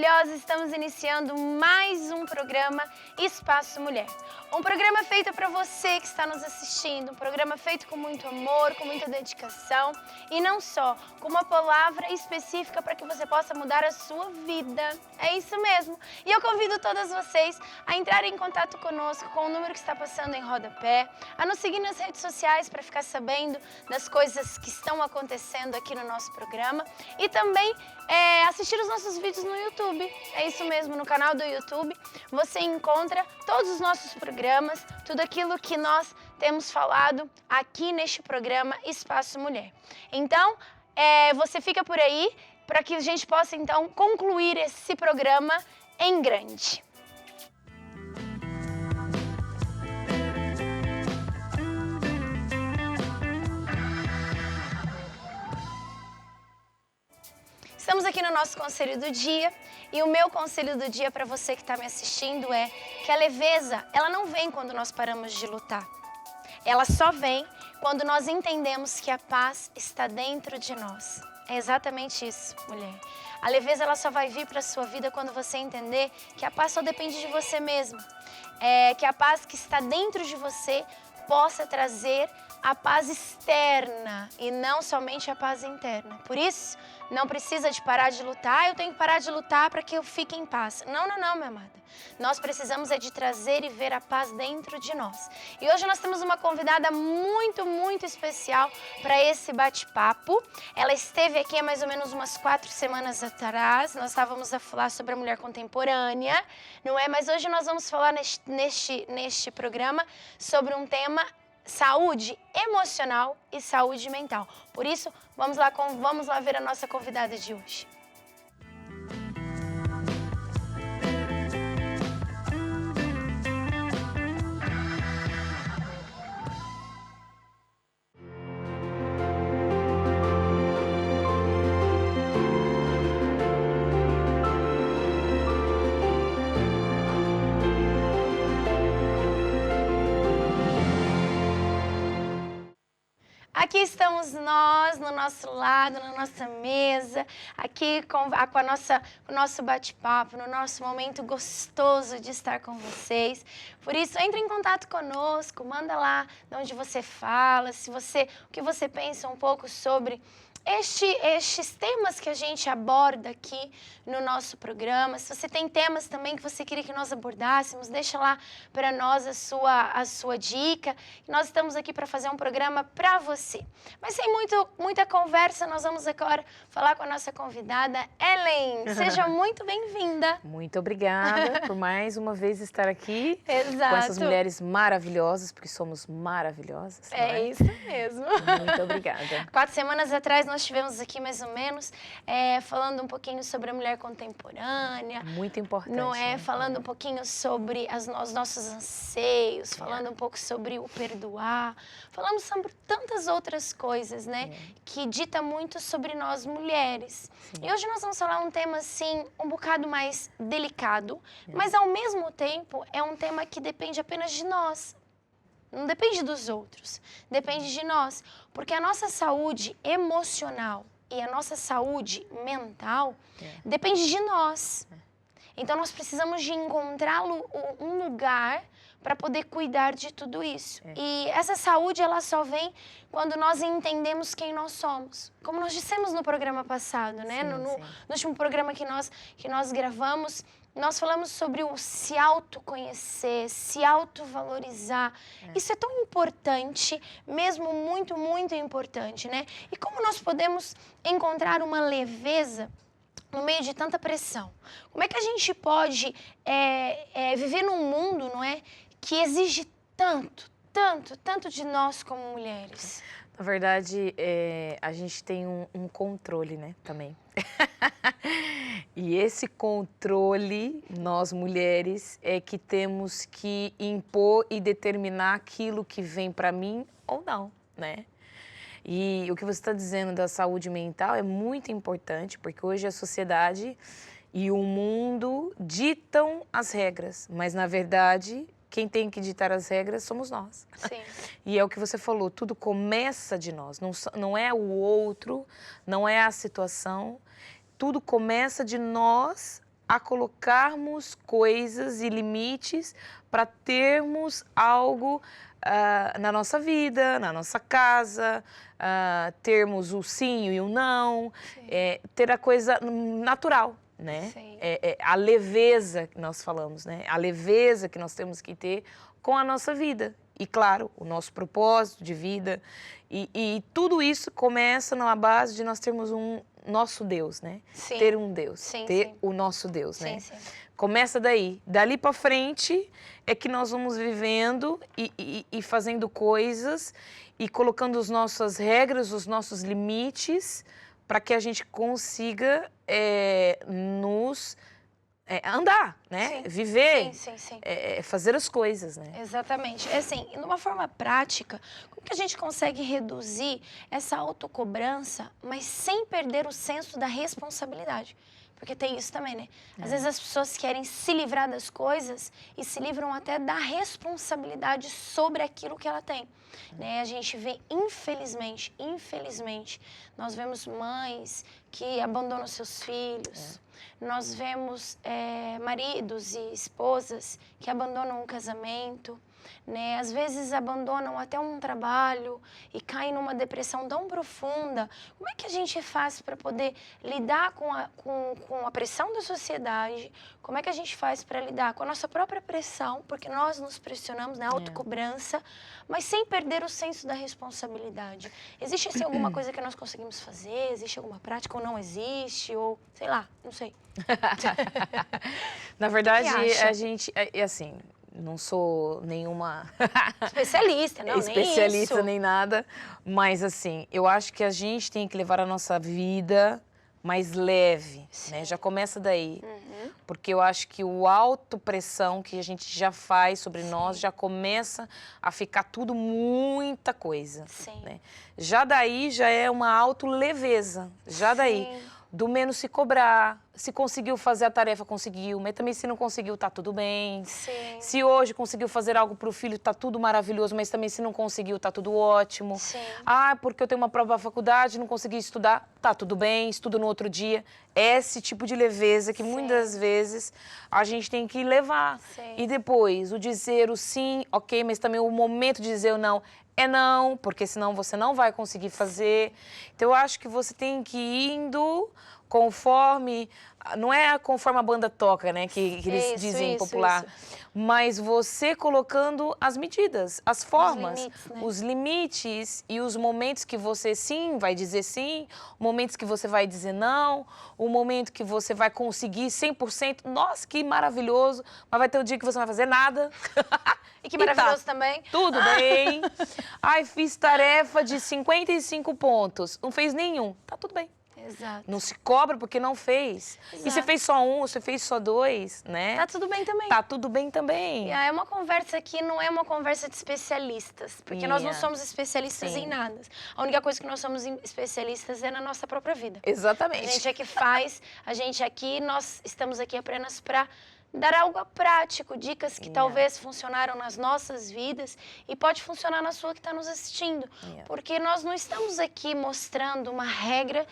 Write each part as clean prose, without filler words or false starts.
maravilhosa! Estamos iniciando mais um programa Espaço Mulher. Um programa feito para você que está nos assistindo, um programa feito com muito amor, com muita dedicação e não só, com uma palavra específica para que você possa mudar a sua vida. É isso mesmo. E eu convido todas vocês a entrarem em contato conosco com o número que está passando em rodapé, a nos seguir nas redes sociais para ficar sabendo das coisas que estão acontecendo aqui no nosso programa e também assistir os nossos vídeos no YouTube. É isso mesmo, no canal do YouTube você encontra todos os nossos programas, tudo aquilo que nós temos falado aqui neste programa Espaço Mulher. Então, você fica por aí para que a gente possa então concluir esse programa em grande. Estamos aqui no nosso conselho do dia e o meu conselho do dia para você que está me assistindo é que a leveza, ela não vem quando nós paramos de lutar. Ela só vem quando nós entendemos que a paz está dentro de nós. É exatamente isso, mulher. A leveza, ela só vai vir para a sua vida quando você entender que a paz só depende de você mesmo. Que a paz que está dentro de você possa trazer a paz externa e não somente a paz interna. Por isso, não precisa de parar de lutar, eu tenho que parar de lutar para que eu fique em paz. Não, minha amada. Nós precisamos de trazer e ver a paz dentro de nós. E hoje nós temos uma convidada muito especial para esse bate-papo. Ela esteve aqui há mais ou menos umas 4 semanas atrás. Nós estávamos a falar sobre a mulher contemporânea, não é? Mas hoje nós vamos falar neste programa sobre um tema: saúde emocional e saúde mental. Por isso, vamos lá ver a nossa convidada de hoje. Aqui estamos nós, no nosso lado, na nossa mesa, aqui com o nosso bate-papo, no nosso momento gostoso de estar com vocês. Por isso, entre em contato conosco, manda lá de onde você fala, o que você pensa um pouco sobre estes temas que a gente aborda aqui no nosso programa. Se você tem temas também que você queria que nós abordássemos, deixa lá para nós a sua dica. Nós estamos aqui para fazer um programa para você. Mas sem muita conversa, nós vamos agora falar com a nossa convidada, Ellen. Seja muito bem-vinda. Muito obrigada por mais uma vez estar aqui. Exato. Com essas mulheres maravilhosas, porque somos maravilhosas. É isso mesmo. Muito obrigada. 4 semanas atrás nós estivemos aqui mais ou menos falando um pouquinho sobre a mulher contemporânea. Muito importante. Não é? Né? Falando um pouquinho sobre os nossos anseios, falando um pouco sobre o perdoar. Falamos sobre tantas outras coisas, né? Que dita muito sobre nós mulheres. Sim. E hoje nós vamos falar um tema assim, um bocado mais delicado, mas ao mesmo tempo é um tema que depende apenas de nós. Não depende dos outros, depende de nós. Porque a nossa saúde emocional e a nossa saúde mental depende de nós. Então, nós precisamos de encontrar um lugar para poder cuidar de tudo isso. E essa saúde, ela só vem quando nós entendemos quem nós somos. Como nós dissemos no programa passado, né? No último programa que nós gravamos, nós falamos sobre o se autoconhecer, se autovalorizar. Isso é tão importante, mesmo muito importante, né? E como nós podemos encontrar uma leveza no meio de tanta pressão? Como é que a gente pode viver num mundo, não é, que exige tanto de nós como mulheres? Na verdade, a gente tem um controle, né, também. E esse controle, nós mulheres, é que temos que impor e determinar aquilo que vem para mim ou não, né? E o que você está dizendo da saúde mental é muito importante, porque hoje a sociedade e o mundo ditam as regras, mas na verdade quem tem que ditar as regras somos nós. Sim. E é o que você falou, tudo começa de nós, não é o outro, não é a situação, tudo começa de nós a colocarmos coisas e limites para termos algo na nossa vida, na nossa casa, termos o sim e o não, ter a coisa natural, né? A leveza que nós falamos, né? A leveza que nós temos que ter com a nossa vida. E, claro, o nosso propósito de vida. E tudo isso começa na base de nós termos um nosso Deus, né? Sim. Ter um Deus, Sim, ter sim. o nosso Deus, né? Sim, sim. Começa daí. Dali para frente é que nós vamos vivendo e fazendo coisas e colocando as nossas regras, os nossos limites para que a gente consiga nos andar, né? Sim. Viver, Sim, sim, sim. fazer as coisas, né? Exatamente. É assim, de uma forma prática, como que a gente consegue reduzir essa autocobrança, mas sem perder o senso da responsabilidade? Porque tem isso também, né? Às vezes as pessoas querem se livrar das coisas e se livram até da responsabilidade sobre aquilo que ela tem. Né? A gente vê, infelizmente, nós vemos mães que abandonam seus filhos. Nós vemos maridos e esposas que abandonam um casamento, né? Às vezes abandonam até um trabalho e caem numa depressão tão profunda. Como é que a gente faz para poder lidar com a pressão da sociedade? Como é que a gente faz para lidar com a nossa própria pressão? Porque nós nos pressionamos, né? Autocobrança, mas sem perder o senso da responsabilidade. Existe assim, alguma coisa que nós conseguimos fazer? Existe alguma prática ou não existe? Ou, sei lá, não sei. Na verdade, acha? a gente, assim, não sou nenhuma Especialista, não, especialista nem isso. nem nada, mas assim, eu acho que a gente tem que levar a nossa vida mais leve, né? Já começa daí. Porque eu acho que o autopressão que a gente já faz sobre nós já começa a ficar tudo muita coisa. Sim. Né? Já daí já é uma autoleveza. Já daí. Sim. Do menos se cobrar. Se conseguiu fazer a tarefa, conseguiu. Mas também se não conseguiu, tá tudo bem. Sim. Se hoje conseguiu fazer algo pro filho, tá tudo maravilhoso. Mas também se não conseguiu, tá tudo ótimo. Sim. Ah, porque eu tenho uma prova da faculdade, não consegui estudar. Tá tudo bem, estudo no outro dia. Esse tipo de leveza que muitas vezes a gente tem que levar. Sim. E depois, o dizer o sim, ok, mas também o momento de dizer o não é não, porque senão você não vai conseguir fazer. Então, eu acho que você tem que ir indo conforme... Não é conforme a banda toca, né, que eles dizem popular. Mas você colocando as medidas, as formas, os limites e os momentos que você sim vai dizer sim, momentos que você vai dizer não, o momento que você vai conseguir 100%. Nossa, que maravilhoso! Mas vai ter um dia que você não vai fazer nada. E que maravilhoso também. Tudo bem. Ai, fiz tarefa de 55 pontos. Não fez nenhum. Tá tudo bem. Exato. Não se cobra porque não fez. Exato. E você fez só um, você fez só dois, né? Tá tudo bem também. Tá tudo bem também. E é uma conversa que não é uma conversa de especialistas, porque nós não somos especialistas em nada. A única coisa que nós somos especialistas é na nossa própria vida. Exatamente. A gente é que faz, a gente aqui, nós estamos aqui apenas para dar algo prático, dicas que talvez funcionaram nas nossas vidas e pode funcionar na sua que está nos assistindo. Porque nós não estamos aqui mostrando uma regra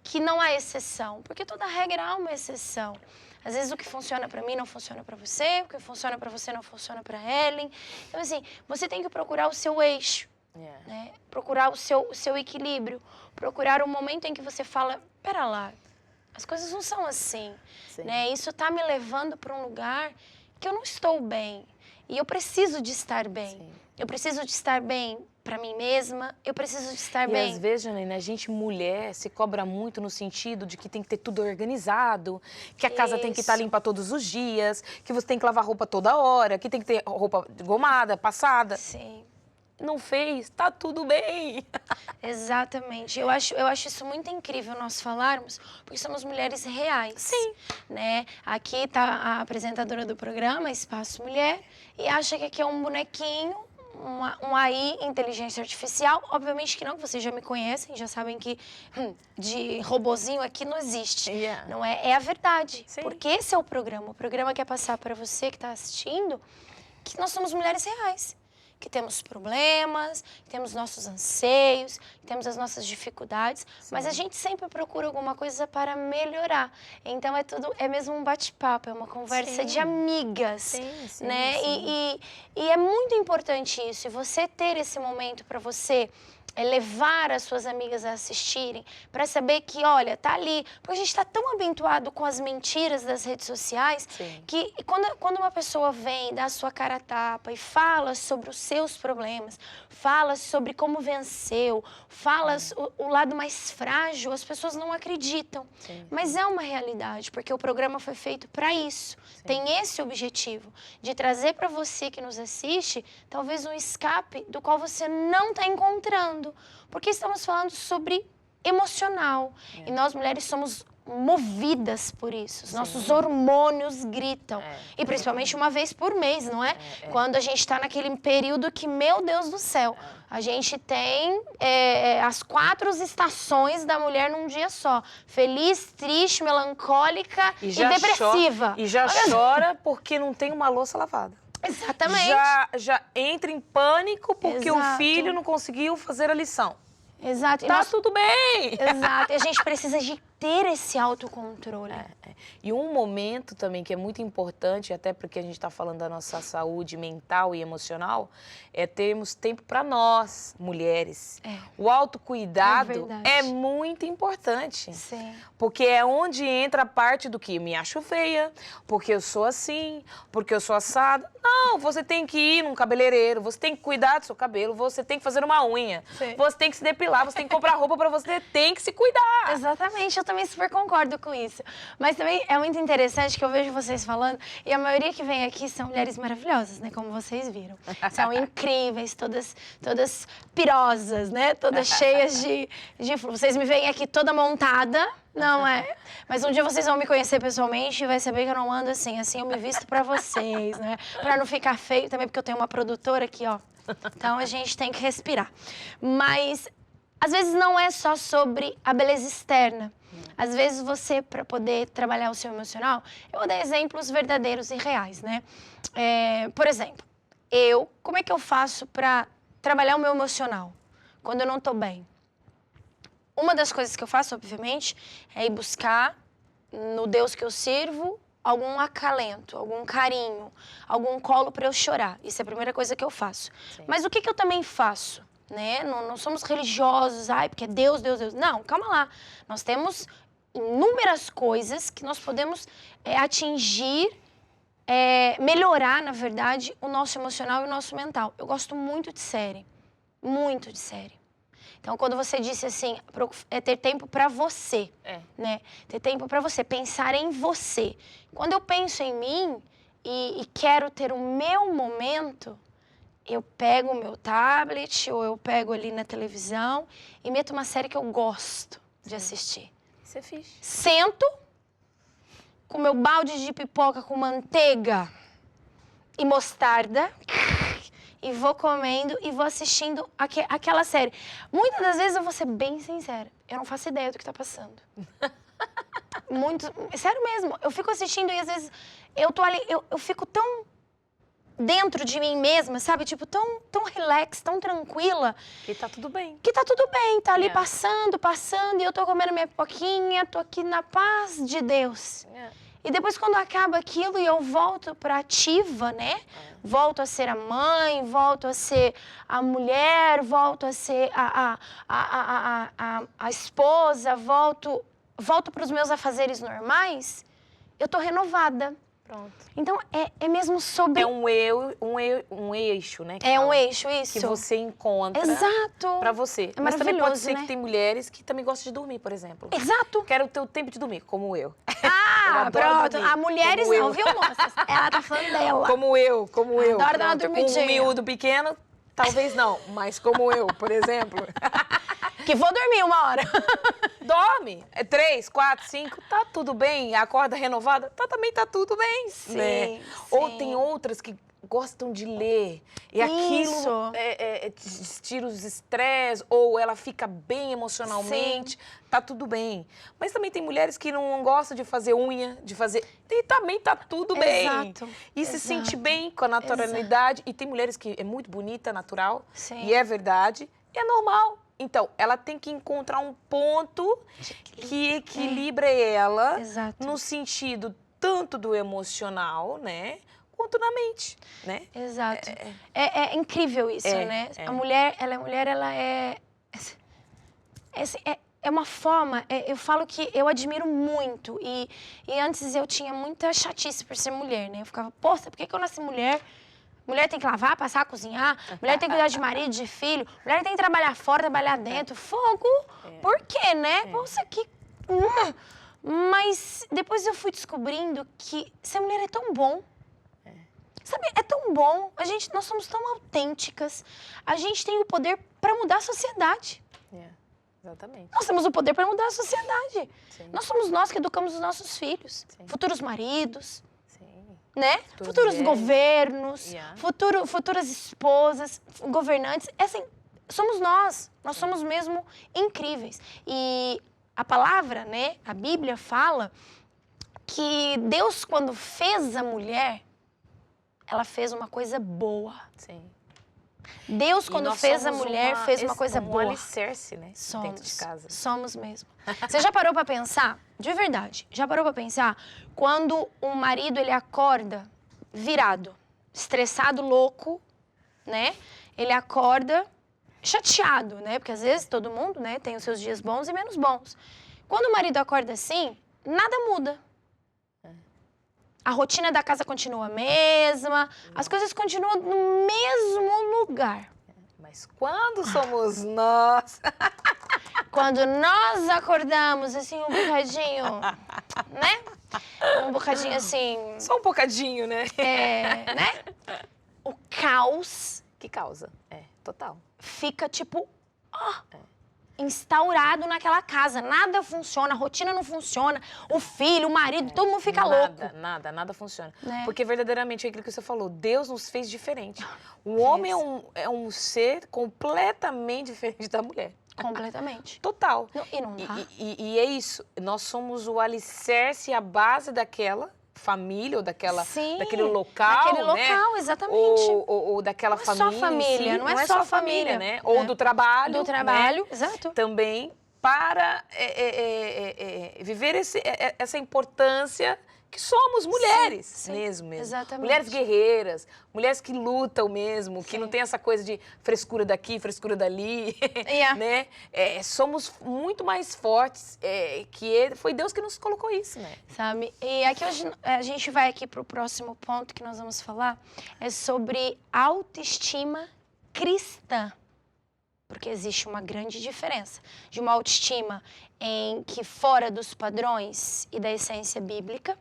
que não há exceção, porque toda regra há uma exceção. Às vezes o que funciona para mim não funciona para você, o que funciona para você não funciona para Ellen. Então, assim, você tem que procurar o seu eixo, né? Procurar o seu equilíbrio, procurar o momento em que você fala, pera lá, as coisas não são assim, né? Isso está me levando para um lugar que eu não estou bem e eu preciso de estar bem. Eu preciso de estar bem para mim mesma, eu preciso de estar bem. E às vezes, Janaína, a gente mulher se cobra muito no sentido de que tem que ter tudo organizado, que a casa tem que estar limpa todos os dias, que você tem que lavar roupa toda hora, que tem que ter roupa gomada, passada. Sim. Não fez, tá tudo bem. Exatamente. Eu acho isso muito incrível nós falarmos, porque somos mulheres reais. Sim. Né? Aqui está a apresentadora do programa, Espaço Mulher, e acha que aqui é um bonequinho, um AI, inteligência artificial. Obviamente que não, vocês já me conhecem, já sabem que de robozinho aqui não existe. Não é, é a verdade. Sim. Porque esse é o programa. O programa quer passar para você que está assistindo que nós somos mulheres reais. que temos problemas, que temos nossos anseios, que temos as nossas dificuldades, mas a gente sempre procura alguma coisa para melhorar. Então é mesmo um bate-papo, é uma conversa de amigas, né? E é muito importante isso, e você ter esse momento para você levar as suas amigas a assistirem, para saber que, olha, tá ali. Porque a gente está tão habituado com as mentiras das redes sociais, que quando uma pessoa vem, dá a sua cara a tapa e fala sobre os seus problemas, fala sobre como venceu, fala o lado mais frágil, as pessoas não acreditam. Mas é uma realidade, porque o programa foi feito para isso. Tem esse objetivo, de trazer para você que nos assiste, talvez um escape do qual você não está encontrando. Porque estamos falando sobre emocional. E nós mulheres somos movidas por isso. Os nossos hormônios gritam. E principalmente uma vez por mês, não é? Quando a gente está naquele período que, meu Deus do céu, a gente tem as 4 estações da mulher num dia só. Feliz, triste, melancólica e depressiva. E já chora porque não tem uma louça lavada. Exatamente. Já entra em pânico porque o filho não conseguiu fazer a lição. Exato. Tá tudo bem! Exato. E a gente precisa de ter esse autocontrole. E um momento também que é muito importante, até porque a gente está falando da nossa saúde mental e emocional, é termos tempo para nós, mulheres. O autocuidado é muito importante. Porque é onde entra a parte do que me acho feia, porque eu sou assim, porque eu sou assada. Não, você tem que ir num cabeleireiro, você tem que cuidar do seu cabelo, você tem que fazer uma unha, você tem que se depilar, você tem que comprar roupa para você tem que se cuidar. Exatamente, eu também super concordo com isso. Mas também é muito interessante que eu vejo vocês falando, e a maioria que vem aqui são mulheres maravilhosas, né? Como vocês viram. São incríveis, todas pirosas, né? Todas cheias de... Vocês me veem aqui toda montada, não é? Mas um dia vocês vão me conhecer pessoalmente e vai saber que eu não ando assim. Assim eu me visto pra vocês, né? Pra não ficar feio também, porque eu tenho uma produtora aqui, ó. Então a gente tem que respirar. Mas às vezes não é só sobre a beleza externa. Às vezes você, para poder trabalhar o seu emocional, eu vou dar exemplos verdadeiros e reais, né? Por exemplo, como é que eu faço para trabalhar o meu emocional quando eu não tô bem? Uma das coisas que eu faço, obviamente, é ir buscar no Deus que eu sirvo algum acalento, algum carinho, algum colo para eu chorar. Isso é a primeira coisa que eu faço. Mas o que eu também faço? Né? Não somos religiosos, porque é Deus, Deus, Deus. Não, calma lá. Nós temos inúmeras coisas que nós podemos atingir, melhorar, na verdade, o nosso emocional e o nosso mental. Eu gosto muito de série. Muito de série. Então, quando você disse assim, é ter tempo para você, né? Ter tempo para você, pensar em você. Quando eu penso em mim e quero ter o meu momento, eu pego o meu tablet ou eu pego ali na televisão e meto uma série que eu gosto de assistir. Isso é fixe. Sento com meu balde de pipoca com manteiga e mostarda e vou comendo e vou assistindo aquela série. Muitas das vezes eu vou ser bem sincera, eu não faço ideia do que tá passando. Sério mesmo, eu fico assistindo e às vezes eu tô ali, eu fico tão dentro de mim mesma, sabe? Tipo, tão relax, tão tranquila. Que tá tudo bem. Que tá tudo bem, tá ali passando, e eu tô comendo minha pipoquinha, tô aqui na paz de Deus. E depois, quando acaba aquilo e eu volto pra ativa, né? Volto a ser a mãe, volto a ser a mulher, volto a ser a esposa, volto pros meus afazeres normais, eu tô renovada. Pronto. Então, é mesmo sobre... É um eixo, né? É um eixo, isso. Que você encontra. Exato. Pra você. É Mas também pode ser né? que tem mulheres que também gostam de dormir, por exemplo. Exato. Quero ter o tempo de dormir, como eu. Pronto. Dormir, A mulheres não, viu, moças? Ela tá falando dela. Como eu. Adoro dar uma dormidinha. Com um miúdo pequeno, talvez não. Mas como eu, por exemplo. Que vou dormir 1 hora. Dorme. 3, 4, 5, tá tudo bem. Acorda renovada, também tá tudo bem. Sim, né? sim. Ou tem outras que gostam de ler e aquilo Isso. tira os estresse ou ela fica bem emocionalmente, tá tudo bem. Mas também tem mulheres que não gostam de fazer unha, e também tá tudo bem. Exato. E se sente Exato. bem com a naturalidade. E tem mulheres que é muito bonita, natural, Sim. e é verdade, é normal. Então, ela tem que encontrar um ponto que equilibre ela Exato. no sentido tanto do emocional, né? Quanto na mente, né? Exato. É incrível isso, né? A mulher, ela é uma forma, eu falo que eu admiro muito. E antes eu tinha muita chatice por ser mulher, né? Eu ficava, poxa, por que eu nasci mulher? Mulher tem que lavar, passar, cozinhar. Mulher tem que cuidar de marido, de filho. Mulher tem que trabalhar fora, trabalhar dentro. Fogo! Por quê, né? Poxa, que... Mas depois eu fui descobrindo que ser mulher é tão bom. Sabe, é tão bom. Nós somos tão autênticas. A gente tem o poder para mudar a sociedade. Exatamente. Nós temos o poder para mudar a sociedade. Sim. Nós que educamos os nossos filhos. Sim. Futuros maridos. Sim. Né? Futuros governos, futuras esposas, governantes. Assim, somos nós. Nós somos mesmo incríveis. E a palavra, né, a Bíblia fala que Deus, quando fez a mulher, ela fez uma coisa boa. Sim. Deus, quando fez a mulher, fez uma coisa boa. Um alicerce, né? Dentro de casa. Somos mesmo. Você já parou pra pensar? De verdade, já parou pra pensar? Quando um marido, ele acorda virado, estressado, louco, né? Ele acorda chateado, né? Porque às vezes todo mundo, né, tem os seus dias bons e menos bons. Quando o marido acorda assim, nada muda. A rotina da casa continua a mesma, as coisas continuam no mesmo lugar. Mas quando somos nós... Quando nós acordamos, assim, um bocadinho, né? Um bocadinho assim... Só um bocadinho, né? Né? O caos... Que causa? Total. Fica, tipo, instaurado naquela casa. Nada funciona, a rotina não funciona. O filho, o marido, todo mundo fica louco. Nada funciona. Né? Porque verdadeiramente é aquilo que você falou. Deus nos fez diferente. O homem é um ser completamente diferente da mulher. Completamente. Total. E não dá. E é isso. Nós somos o alicerce e a base daquela família ou daquele local, daquele local, exatamente. Ou daquela família. Não é só família, não é só família, né? Ou do trabalho. Do trabalho, né? exato. Também para viver essa importância que somos mulheres, sim, mesmo. Exatamente. Mulheres guerreiras, mulheres que lutam mesmo, que não tem essa coisa de frescura daqui, frescura dali, né? Somos muito mais fortes, foi Deus que nos colocou isso, né? Sabe? E aqui hoje a gente vai aqui para o próximo ponto que nós vamos falar, é sobre autoestima cristã. Porque existe uma grande diferença de uma autoestima em que fora dos padrões e da essência bíblica,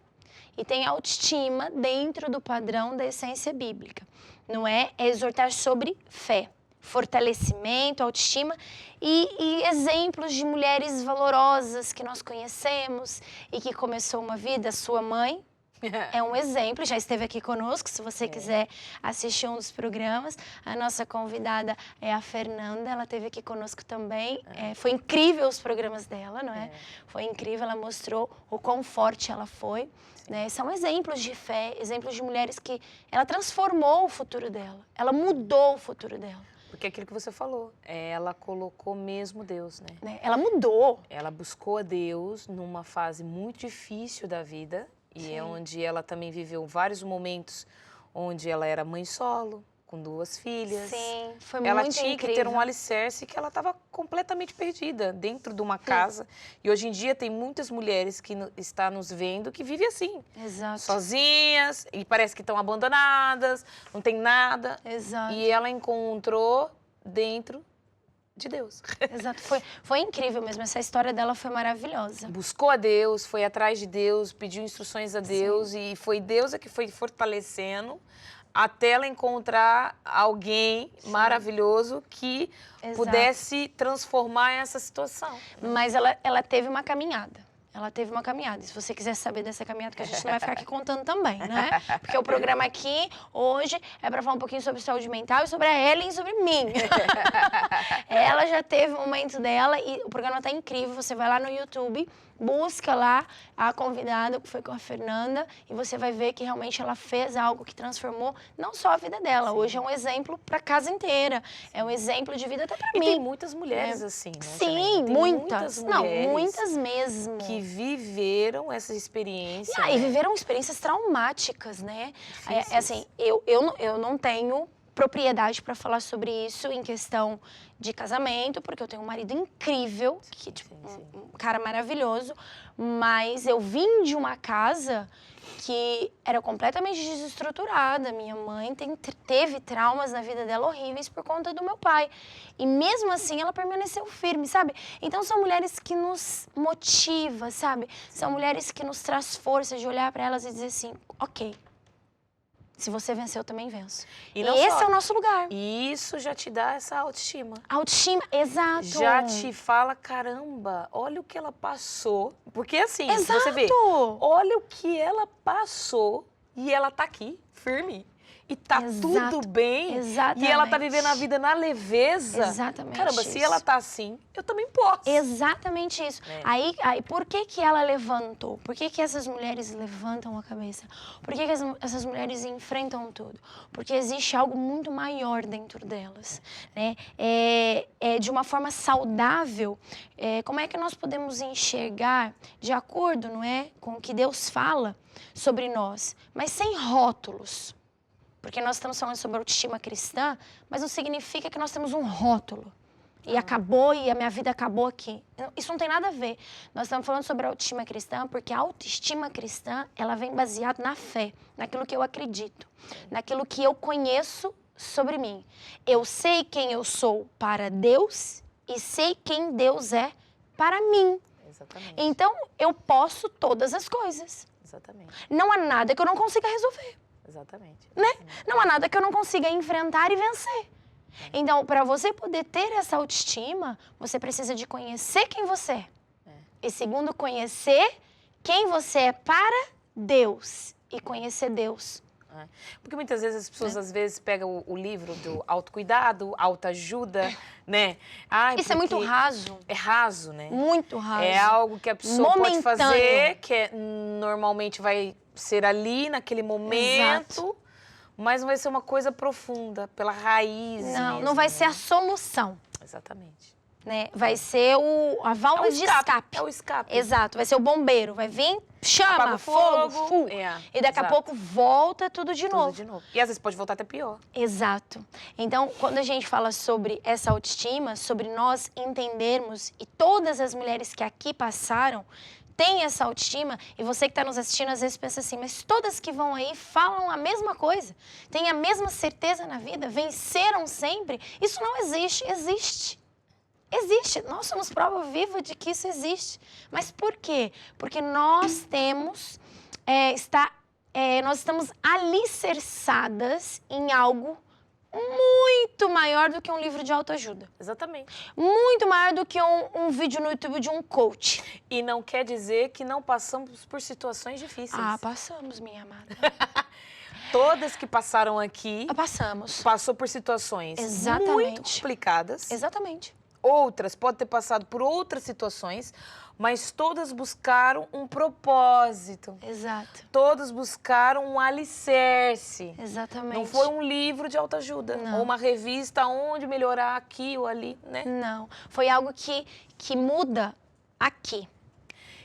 e tem autoestima dentro do padrão da essência bíblica. Não é exortar sobre fé, fortalecimento, autoestima e exemplos de mulheres valorosas que nós conhecemos e que começou uma vida, sua mãe, é um exemplo, já esteve aqui conosco, se você quiser assistir um dos programas. A nossa convidada é a Fernanda, ela esteve aqui conosco também. Foi incrível os programas dela, não é? Foi incrível, ela mostrou o quão forte ela foi. Né? São exemplos de fé, exemplos de mulheres que ela transformou o futuro dela, ela mudou o futuro dela. Porque é aquilo que você falou, ela colocou mesmo Deus, né? Ela mudou. Ela buscou a Deus numa fase muito difícil da vida. E é onde ela também viveu vários momentos onde ela era mãe solo, com 2 filhas. Sim, foi ela muito tinha incrível. que ter um alicerce que ela estava completamente perdida dentro de uma casa. E hoje em dia tem muitas mulheres que estão nos vendo que vivem assim. Exato. Sozinhas, e parece que estão abandonadas, não tem nada. Exato. E ela encontrou dentro de Deus. Exato, foi incrível mesmo, essa história dela foi maravilhosa. Buscou a Deus, foi atrás de Deus, pediu instruções a Deus e foi Deus que foi fortalecendo até ela encontrar alguém maravilhoso que pudesse transformar essa situação. Mas ela teve uma caminhada. ela teve uma caminhada. E se você quiser saber dessa caminhada, que a gente não vai ficar aqui contando também, né? Porque o programa aqui, hoje, é para falar um pouquinho sobre saúde mental e sobre a Ellen e sobre mim. Ela já teve o momento dela e o programa tá incrível. Você vai lá no YouTube, busca lá a convidada, que foi com a Fernanda, e você vai ver que realmente ela fez algo que transformou não só a vida dela. Sim. Hoje é um exemplo para a casa inteira. É um exemplo de vida até para E mim. tem muitas mulheres assim, né? Sim, Tem muitas. Não, mulheres muitas mesmo. que viveram essa experiência. E viveram experiências traumáticas, né? Difíceis. Assim, eu não tenho propriedade para falar sobre isso em questão de casamento, porque eu tenho um marido incrível, que, tipo, Sim. um cara maravilhoso, mas eu vim de uma casa que era completamente desestruturada. Minha mãe teve traumas na vida dela horríveis por conta do meu pai. E mesmo assim, ela permaneceu firme, sabe? Então, são mulheres que nos motivam, sabe? São mulheres que nos traz força de olhar para elas e dizer assim, ok, se você venceu, eu também venço. E esse é o nosso lugar. Isso já te dá essa autoestima. Autoestima, exato. Já te fala, caramba, olha o que ela passou. Porque assim, Exato. você vê, olha o que ela passou e ela tá aqui, firme. E tá Exato. tudo bem. Exatamente. E ela tá vivendo a vida na leveza. Exatamente. Caramba, isso. se ela tá assim, eu também posso. Exatamente isso. É. Aí, por que ela levantou? Por que essas mulheres levantam a cabeça? Por que essas mulheres enfrentam tudo? Porque existe algo muito maior dentro delas, né? De uma forma saudável, como é que nós podemos enxergar de acordo, não é, com o que Deus fala sobre nós, mas sem rótulos. Porque nós estamos falando sobre autoestima cristã, mas não significa que nós temos um rótulo. E acabou, e a minha vida acabou aqui. Isso não tem nada a ver. Nós estamos falando sobre a autoestima cristã, porque a autoestima cristã, ela vem baseada na fé, naquilo que eu acredito, naquilo que eu conheço sobre mim. Eu sei quem eu sou para Deus e sei quem Deus é para mim. Exatamente. Então, eu posso todas as coisas. Exatamente. Não há nada que eu não consiga resolver. Exatamente. Né? Não há nada que eu não consiga enfrentar e vencer. Então, para você poder ter essa autoestima, você precisa de conhecer quem você é. E segundo, conhecer quem você é para Deus. E conhecer Deus. Porque muitas vezes as pessoas às vezes pegam o livro do autocuidado, autoajuda, né? Isso é muito raso. É raso, né? Muito raso. É algo que a pessoa pode fazer, que normalmente vai ser ali, naquele momento, Exato. mas não vai ser uma coisa profunda, pela raiz Não, mesmo, não vai né? ser a solução. Exatamente. Né? Vai ser a válvula de escape. É o escape. Exato, vai ser o bombeiro. Vai vir, chama, Apaga o fogo. E daqui a pouco volta tudo de Tudo novo. de novo. E às vezes pode voltar até pior. Exato. Então, quando a gente fala sobre essa autoestima, sobre nós entendermos, e todas as mulheres que aqui passaram têm essa autoestima, e você que está nos assistindo às vezes pensa assim, mas todas que vão aí falam a mesma coisa, têm a mesma certeza na vida, venceram sempre. Isso não existe. Existe. Existe. Nós somos prova viva de que isso existe. Mas por quê? Porque nós temos, nós estamos alicerçadas em algo muito maior do que um livro de autoajuda. Exatamente. Muito maior do que um vídeo no YouTube de um coach. E não quer dizer que não passamos por situações difíceis. Ah, passamos, minha amada. Todas que passaram aqui, Passamos. passou por situações Exatamente. muito complicadas. Exatamente. Outras podem ter passado por outras situações, mas todas buscaram um propósito. Exato. Todas buscaram um alicerce. Exatamente. Não foi um livro de autoajuda Não. ou uma revista onde melhorar aqui ou ali, né? Não. Foi algo que muda aqui.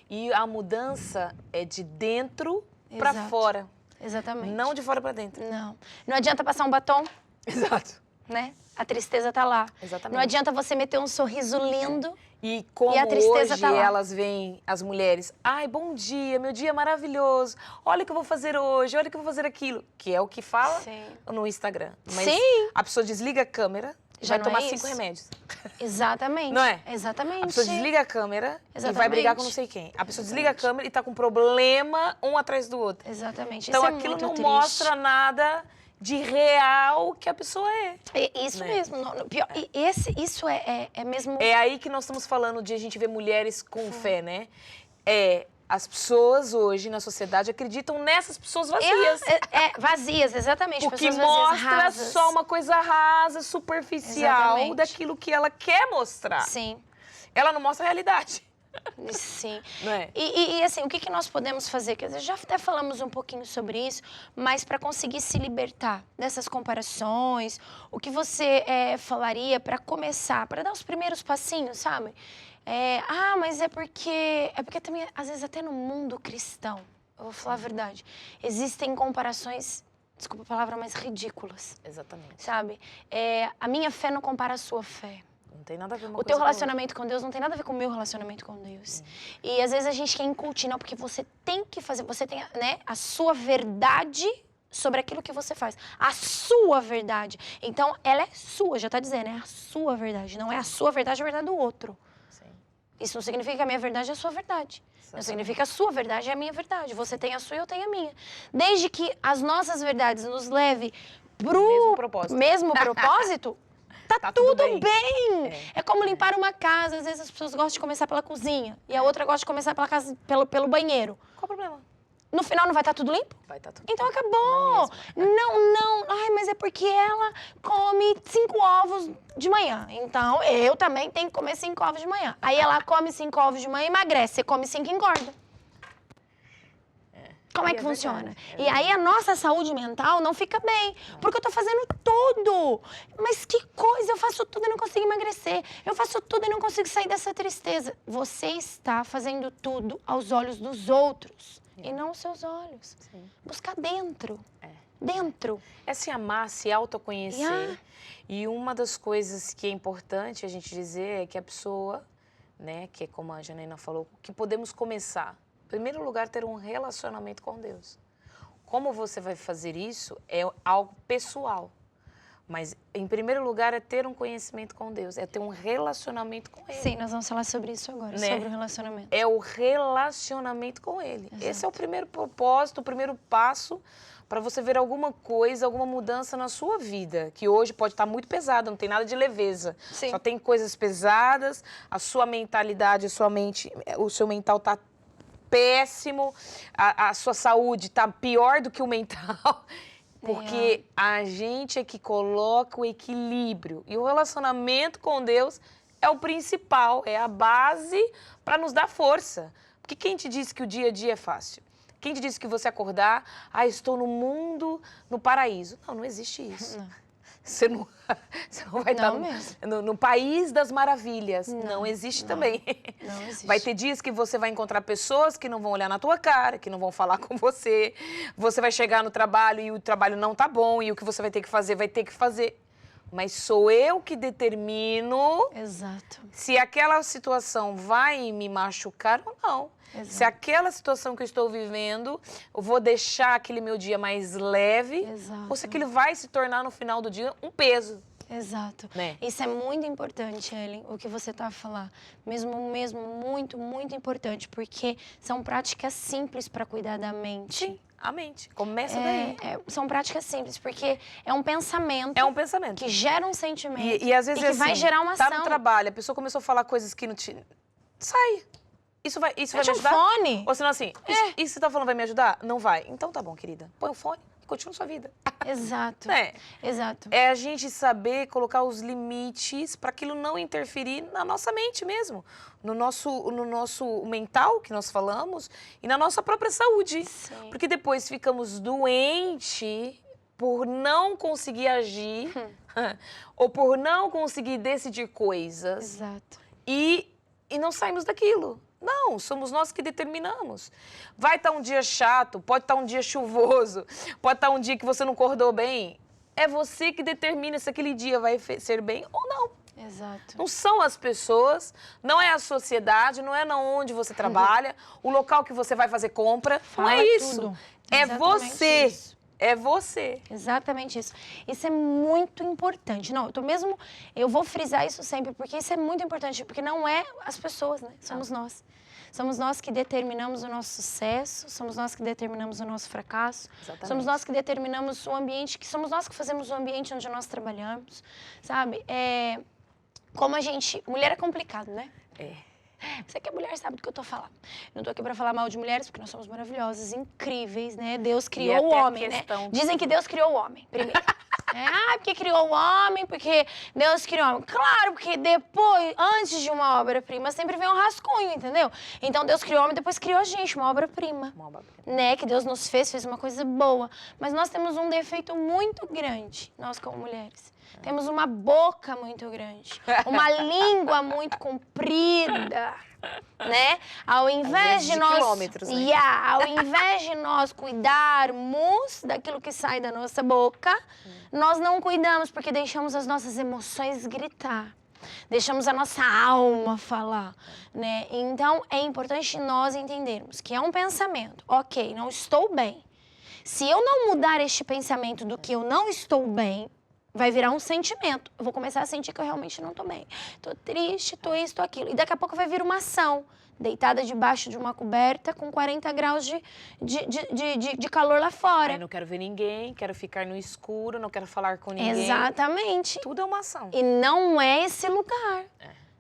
E a mudança é de dentro para Exato. fora, Exatamente. não de fora para dentro. Não. Não adianta passar um batom, Exato. né? A tristeza tá lá. Exatamente. Não adianta você meter um sorriso lindo. E como a tristeza hoje tá lá. elas veem, as mulheres, ai, bom dia, meu dia é maravilhoso, olha o que eu vou fazer hoje, olha o que eu vou fazer aquilo, que é o que fala Sim. no Instagram. Mas Sim. a pessoa desliga a câmera, Já vai não tomar é 5 isso? remédios. Exatamente. Não é? Exatamente. A pessoa desliga a câmera e vai Exatamente. brigar com não sei quem. A pessoa desliga a câmera e tá com problema um atrás do outro. Exatamente. Então Isso é aquilo muito não triste. mostra nada de real que a pessoa é. Isso né? mesmo. Pior, isso é mesmo... É aí que nós estamos falando de a gente ver mulheres com fé, né? As pessoas hoje na sociedade acreditam nessas pessoas vazias. Vazias, exatamente. O que pessoas vazias, mostra rasas. só uma coisa rasa, superficial, Exatamente. daquilo que ela quer mostrar. Sim, Ela não mostra a realidade. sim. Não é? E assim, o que nós podemos fazer? Quer dizer, já até falamos um pouquinho sobre isso, mas para conseguir se libertar dessas comparações, o que você falaria para começar, para dar os primeiros passinhos, sabe? Mas é porque também, às vezes, até no mundo cristão, eu vou falar a verdade, existem comparações, desculpa a palavra, mas ridículas, Exatamente. sabe? A minha fé não compara a sua fé. Não tem nada a ver uma O coisa teu com a outra. relacionamento com Deus não tem nada a ver com o meu relacionamento com Deus. E às vezes a gente quer incutir, não, porque você tem que fazer, você tem, né, a sua verdade sobre aquilo que você faz. A sua verdade. Então, ela é sua, já tá dizendo, é a sua verdade. Não é a sua verdade, é a verdade do outro. Sim. Isso não significa que a minha verdade é a sua verdade. Não Exatamente. significa que a sua verdade é a minha verdade. Você tem a sua e eu tenho a minha. Desde que as nossas verdades nos levem pro Mesmo propósito. mesmo propósito, tá tudo tudo bem. É. É como limpar uma casa. Às vezes as pessoas gostam de começar pela cozinha e a outra gosta de começar pela casa, pelo banheiro. Qual o problema? No final não vai estar tudo limpo? Vai estar tudo Então bem. acabou. Na mesma. Não. Ai, mas é porque ela come 5 ovos de manhã. Então eu também tenho que comer 5 ovos de manhã. Aí ela come 5 ovos de manhã e emagrece. Você come 5 e engorda. Como é que funciona? Verdade, E aí a nossa saúde mental não fica bem, porque eu tô fazendo tudo. Mas que coisa, eu faço tudo e não consigo emagrecer. Eu faço tudo e não consigo sair dessa tristeza. Você está fazendo tudo aos olhos dos outros e não aos seus olhos. Sim. Buscar dentro. Dentro. É se amar, se autoconhecer. Yeah. E uma das coisas que é importante a gente dizer é que a pessoa, né, que é como a Janaína falou, que podemos começar. Em primeiro lugar, ter um relacionamento com Deus. Como você vai fazer isso é algo pessoal. Mas, em primeiro lugar, é ter um conhecimento com Deus, é ter um relacionamento com Ele. Sim, nós vamos falar sobre isso agora, Né? sobre o relacionamento. É o relacionamento com Ele. Exato. Esse é o primeiro propósito, o primeiro passo para você ver alguma coisa, alguma mudança na sua vida, que hoje pode estar muito pesada, não tem nada de leveza. Sim. Só tem coisas pesadas, a sua mentalidade, a sua mente, o seu mental está péssimo, a sua saúde está pior do que o mental, porque a gente é que coloca o equilíbrio. E o relacionamento com Deus é o principal, é a base para nos dar força. Porque quem te disse que o dia a dia é fácil? Quem te disse que você acordar, estou no mundo, no paraíso? Não existe isso. Não. Você não vai estar no país das maravilhas. Não existe também. Não existe. Vai ter dias que você vai encontrar pessoas que não vão olhar na tua cara, que não vão falar com você. Você vai chegar no trabalho e o trabalho não tá bom e o que você vai ter que fazer. Mas sou eu que determino Exato. se aquela situação vai me machucar ou não. Exato. Se aquela situação que eu estou vivendo, eu vou deixar aquele meu dia mais leve, Exato. ou se aquele vai se tornar no final do dia um peso. Exato. Né? Isso é muito importante, Ellen, o que você está a falar. Mesmo, muito, muito importante, porque são práticas simples para cuidar da mente. Sim, a mente. Começa daí. São práticas simples, porque é um pensamento. É um pensamento. Que gera um sentimento. E às vezes que vai gerar uma ação. Tá no trabalho, a pessoa começou a falar coisas que não te... Sai. Isso vai me Mete um ajudar? fone. Ou senão assim, isso que você tá falando vai me ajudar? Não vai. Então tá bom, querida. Põe o fone e continua sua vida. Exato. Exato. É a gente saber colocar os limites para aquilo não interferir na nossa mente mesmo. No nosso mental, que nós falamos, e na nossa própria saúde. Sim. Porque depois ficamos doentes por não conseguir agir ou por não conseguir decidir coisas. Exato. E não saímos daquilo. Não, somos nós que determinamos. Vai estar um dia chato, pode estar um dia chuvoso, pode estar um dia que você não acordou bem. É você que determina se aquele dia vai ser bem ou não. Exato. Não são as pessoas, não é a sociedade, não é na onde você trabalha, o local que você vai fazer compra. Fala não é isso. tudo. É Exatamente você. isso. É você. Exatamente isso. Isso é muito importante. Não, eu vou frisar isso sempre, porque isso é muito importante, porque não é as pessoas, né? Somos nós. Somos nós que determinamos o nosso sucesso, somos nós que determinamos o nosso fracasso, Exatamente. somos nós que determinamos o ambiente, somos nós que fazemos o ambiente onde nós trabalhamos, sabe? Como a gente... Mulher é complicado, né? Você que é mulher sabe do que eu tô falando. Não tô aqui pra falar mal de mulheres, porque nós somos maravilhosas, incríveis, né? Deus criou o até a homem, né? questão- Dizem que Deus criou o homem, primeiro. Porque criou o homem, porque Deus criou o homem. Claro, porque depois, antes de uma obra-prima, sempre vem um rascunho, entendeu? Então Deus criou o homem, depois criou a gente, uma obra-prima. Né? Que Deus nos fez uma coisa boa. Mas nós temos um defeito muito grande, nós como mulheres. Temos uma boca muito grande, uma língua muito comprida, né? Ao invés de nós, quilômetros, né? ao invés de nós cuidarmos daquilo que sai da nossa boca, nós não cuidamos porque deixamos as nossas emoções gritar. Deixamos a nossa alma falar, né? Então, é importante nós entendermos que é um pensamento. Ok, não estou bem. Se eu não mudar este pensamento do que eu não estou bem, vai virar um sentimento. Eu vou começar a sentir que eu realmente não estou bem. Estou triste, estou isso, estou aquilo. E daqui a pouco vai vir uma ação. Deitada debaixo de uma coberta com 40 graus de calor lá fora. Eu não quero ver ninguém, quero ficar no escuro, não quero falar com ninguém. Exatamente. Tudo é uma ação. E não é esse lugar.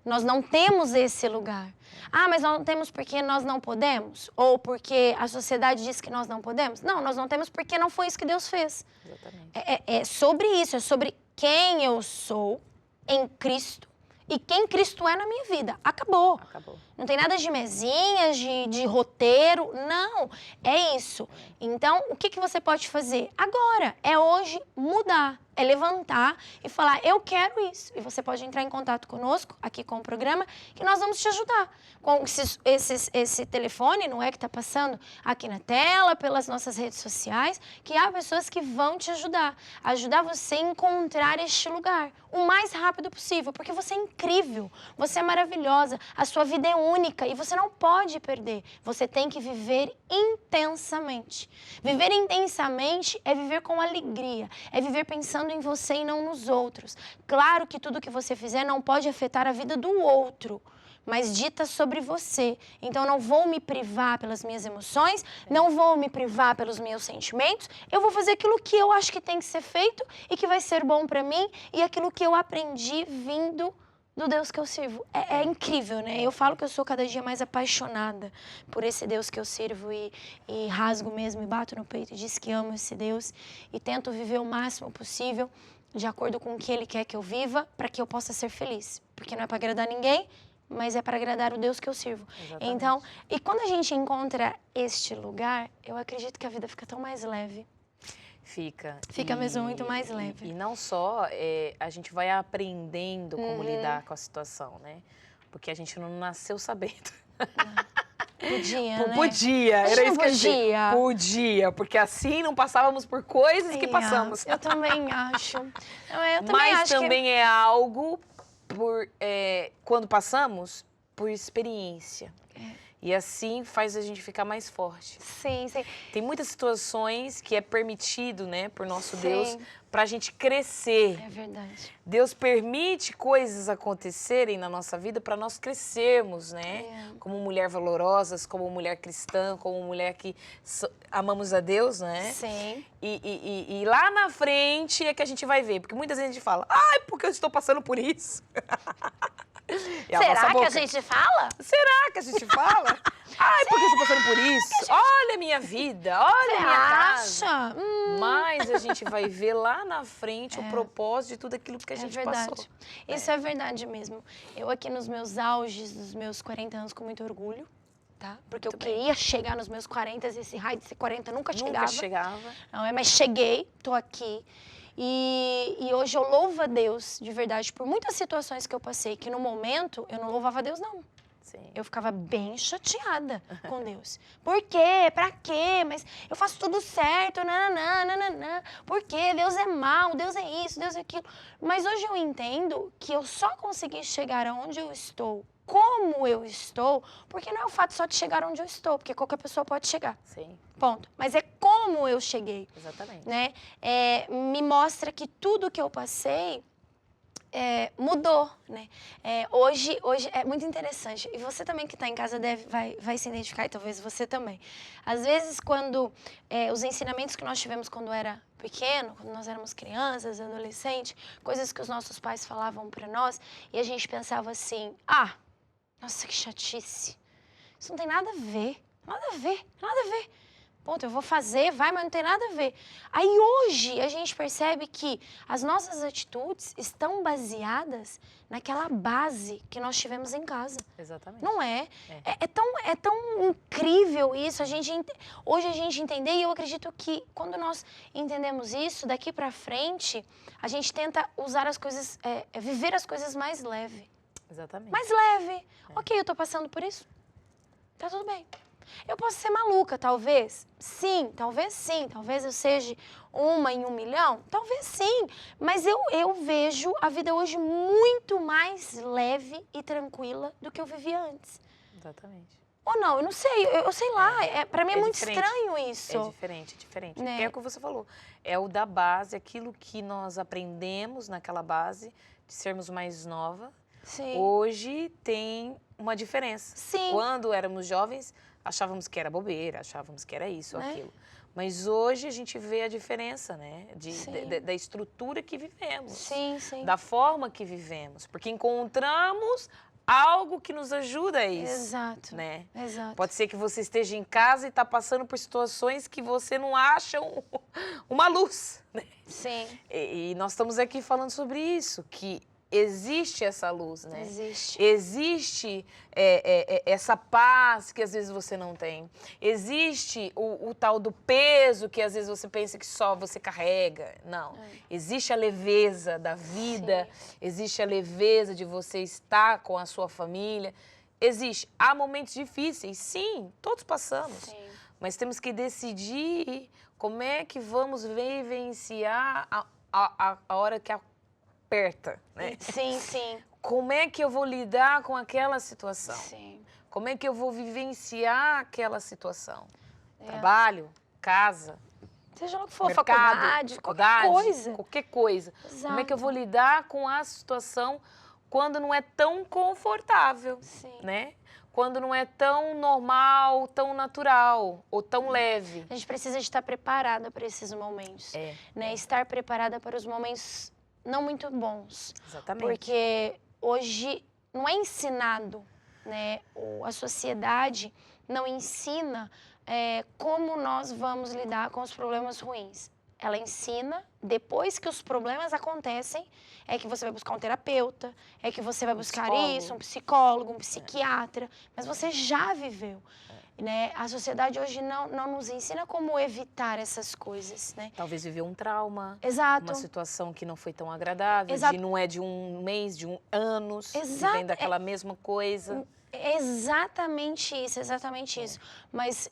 Nós não temos esse lugar. Mas nós não temos porque nós não podemos? Ou porque a sociedade diz que nós não podemos? Não, nós não temos porque não foi isso que Deus fez. Exatamente. É sobre isso, é sobre quem eu sou em Cristo e quem Cristo é na minha vida. Acabou. Não tem nada de mesinhas, de roteiro, não. É isso. Então, o que você pode fazer? Agora, é hoje mudar. É levantar e falar, eu quero isso. E você pode entrar em contato conosco, aqui com o programa, que nós vamos te ajudar. Com esse telefone, não é que está passando aqui na tela, pelas nossas redes sociais, que há pessoas que vão te ajudar. Ajudar você a encontrar este lugar o mais rápido possível, porque você é incrível, você é maravilhosa, a sua vida é única e você não pode perder. Você tem que viver intensamente. Viver intensamente é viver com alegria, é viver pensando em você e não nos outros. Claro que tudo que você fizer não pode afetar a vida do outro, mas dita sobre você. Então, não vou me privar pelas minhas emoções, não vou me privar pelos meus sentimentos, eu vou fazer aquilo que eu acho que tem que ser feito e que vai ser bom para mim e aquilo que eu aprendi vindo do Deus que eu sirvo. É incrível, né? Eu falo que eu sou cada dia mais apaixonada por esse Deus que eu sirvo e rasgo mesmo e bato no peito e diz que amo esse Deus e tento viver o máximo possível de acordo com o que Ele quer que eu viva para que eu possa ser feliz. Porque não é para agradar ninguém, mas é para agradar o Deus que eu sirvo. Exatamente. Então, e quando a gente encontra este lugar, eu acredito que a vida fica tão mais leve. Fica mesmo muito mais leve. E não só, a gente vai aprendendo como lidar com a situação, né? Porque a gente não nasceu sabendo. Podia, né? Podia, era isso que eu dizia. Podia, porque assim não passávamos por coisas que passamos. Eu também acho. Mas também é algo, quando passamos, por experiência. E assim faz a gente ficar mais forte. Sim. Tem muitas situações que é permitido, né, por nosso Deus, pra gente crescer. É verdade. Deus permite coisas acontecerem na nossa vida para nós crescermos, né? Como mulher valorosas, como mulher cristã, como mulher que amamos a Deus, né? Sim. E lá na frente é que a gente vai ver, porque muitas vezes a gente fala, porque eu estou passando por isso. Será que a gente fala? Será que a gente fala? Porque eu estou passando por isso. Olha a minha vida, olha a minha casa. Mas a gente vai ver lá na frente o propósito de tudo aquilo que a gente passou. Isso é verdade mesmo. Eu aqui nos meus auges, dos meus 40 anos, com muito orgulho, tá? Porque eu queria chegar nos meus 40 e esse raio de 40 nunca chegava. Não, mas cheguei, tô aqui. E hoje eu louvo a Deus, de verdade, por muitas situações que eu passei, que no momento eu não louvava a Deus, não. Sim. Eu ficava bem chateada com Deus. Por quê? Pra quê? Mas eu faço tudo certo, nananã. Por quê? Deus é mau, Deus é isso, Deus é aquilo. Mas hoje eu entendo que eu só consegui chegar aonde eu estou, como eu estou, porque não é o fato só de chegar onde eu estou, porque qualquer pessoa pode chegar. Sim. Ponto. Mas é como eu cheguei. Exatamente. Né? Me mostra que tudo que eu passei mudou, né? Hoje é muito interessante. E você também que está em casa vai se identificar, e talvez você também. Às vezes, quando os ensinamentos que nós tivemos quando era pequeno, quando nós éramos crianças, adolescentes, coisas que os nossos pais falavam para nós, e a gente pensava assim, Nossa, que chatice. Isso não tem nada a ver. Nada a ver, nada a ver. Ponto, eu vou fazer, vai, mas não tem nada a ver. Aí hoje a gente percebe que as nossas atitudes estão baseadas naquela base que nós tivemos em casa. Exatamente. Não é? É tão incrível isso, hoje a gente entender, e eu acredito que quando nós entendemos isso, daqui pra frente, a gente tenta usar as coisas, viver as coisas mais leve. Exatamente. Mais leve. Ok, eu tô passando por isso. Tá tudo bem. Eu posso ser maluca, talvez? Sim, talvez sim. Talvez eu seja uma em 1 milhão? Talvez sim. Mas eu vejo a vida hoje muito mais leve e tranquila do que eu vivia antes. Exatamente. Ou não, eu não sei. Eu sei lá. Pra mim é muito diferente. estranho isso. É diferente. Né? É o que você falou. É o da base, aquilo que nós aprendemos naquela base, de sermos mais nova. Sim. Hoje tem uma diferença. Sim. Quando éramos jovens, achávamos que era bobeira, achávamos que era isso ou aquilo. Mas hoje a gente vê a diferença, né? Da estrutura que vivemos. Sim, sim. Da forma que vivemos. Porque encontramos algo que nos ajuda a isso. Exato. Né? Exato. Pode ser que você esteja em casa e está passando por situações que você não acha uma luz. Né? Sim. E nós estamos aqui falando sobre isso, que existe essa luz, né? Existe. Existe essa paz que às vezes você não tem. Existe o tal do peso que às vezes você pensa que só você carrega. Não. Existe a leveza da vida. Sim. Existe a leveza de você estar com a sua família. Existe. Há momentos difíceis, sim, todos passamos. Sim. Mas temos que decidir como é que vamos vivenciar a hora que aperta, né? Sim, sim. Como é que eu vou lidar com aquela situação? Sim. Como é que eu vou vivenciar aquela situação? Trabalho, casa, seja lá o que for, mercado, faculdade, qualquer coisa. Qualquer coisa. Exato. Como é que eu vou lidar com a situação quando não é tão confortável, Sim. né? Quando não é tão normal, tão natural ou tão leve. A gente precisa estar preparada para esses momentos, né? Estar preparada para os momentos não muito bons. Exatamente. Porque hoje não é ensinado, né? A sociedade não ensina como nós vamos lidar com os problemas ruins. Ela ensina, depois que os problemas acontecem, é que você vai buscar um terapeuta, é que você vai buscar isso, um psicólogo, um psiquiatra, mas você já viveu. Né? A sociedade hoje não nos ensina como evitar essas coisas, né? Talvez viveu um trauma. Exato. Uma situação que não foi tão agradável, não é de um mês, de anos, vivendo daquela mesma coisa. Exatamente isso. Mas